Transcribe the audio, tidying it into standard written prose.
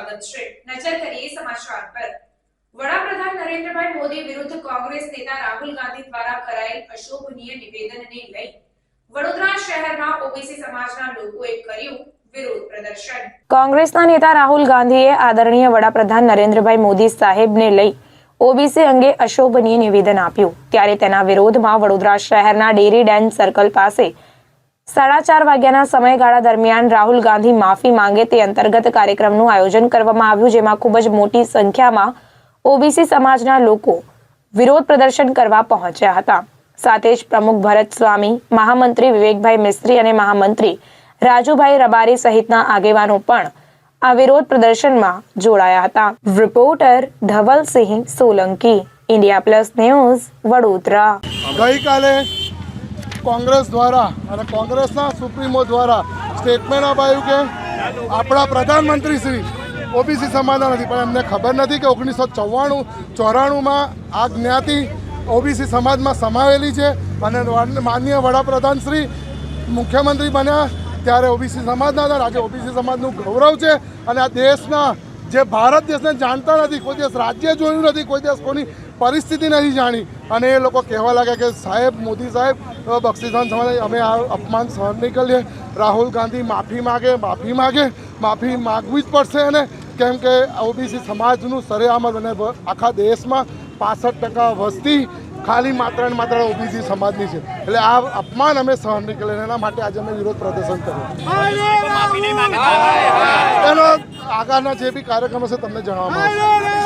સ્વાગત છે। નજર કરીએ સમાચાર પર। વડાપ્રધાન નરેન્દ્રભાઈ મોદી વિરુદ્ધ કોંગ્રેસ નેતા રાહુલ ગાંધી દ્વારા કરાયેલ અશોભનીય નિવેદનને લઈ વડોદરા શહેરમાં ઓબીસી સમાજના લોકોએ કર્યું વિરોધ પ્રદર્શન। કોંગ્રેસના નેતા રાહુલ ગાંધીએ આદરણીય વડાપ્રધાન નરેન્દ્રભાઈ મોદી સાહેબને લઈ ઓબીસી અંગે અશોભનીય નિવેદન આપ્યું, ત્યારે તેના વિરોધમાં વડોદરા શહેરના ડેરી ડેન્સ સર્કલ પાસે 4:30 વાગ્યાના સમયગાળા દરમિયાન રાહુલ ગાંધી માફી માંગે તે અંતર્ગત કાર્યક્રમનું આયોજન કરવામાં આવ્યું, જેમાં ખૂબ જ મોટી સંખ્યામાં ઓબીસી સમાજના લોકો વિરોધ પ્રદર્શન કરવા પહોંચ્યા હતા। સાથે જ પ્રમુખ ભરત સ્વામી, મહામંત્રી વિવેકભાઈ મિસ્ત્રી અને મહામંત્રી રાજુભાઈ રબારી સહિતના આગેવાનો પણ આ વિરોધ પ્રદર્શનમાં જોડાયા હતા। Reporter Dhavalsinh Solanki, India plus news, Vadodara. ગઈકાલે કોંગ્રેસ દ્વારા અને કોંગ્રેસના સુપ્રીમો દ્વારા સ્ટેટમેન્ટ અપાયું કે આપણા પ્રધાનમંત્રી શ્રી ઓબીસી સમાજના નથી, પણ એમને ખબર નથી કે 1994-94માં આ જ્ઞાતિ ઓબીસી સમાજમાં સમાવેલી છે અને માનનીય વડાપ્રધાન શ્રી મુખ્યમંત્રી બન્યા ત્યારે ઓબીસી સમાજના હતા। આજે ઓબીસી સમાજનું ગૌરવ છે અને આ દેશના જે ભારત દેશને જાણતા નથી, કોઈ દેશ રાજ્ય જોયું નથી, કોઈ દેશ કોની પરિસ્થિતિ નથી જાણી અને એ લોકો કહેવા લાગ્યા કે સાહેબ, મોદી સાહેબ, બક્ષીસાન સમાજ અમે આ અપમાન સહન નહીં કરીએ। રાહુલ ગાંધી માફી માગવી જ પડશે અને કેમ કે ઓબીસી સમાજનું સરેઆમ અને આખા દેશમાં 65% વસ્તી ખાલી માત્ર ને માત્ર ઓબીસી સમાજની છે, એટલે આ અપમાન અમે સહન નહીં કરીએ। એના માટે આજે અમે વિરોધ પ્રદર્શન કર્યું। એનો આગળના જે બી કાર્યક્રમો છે તમને જણાવવામાં આવશે।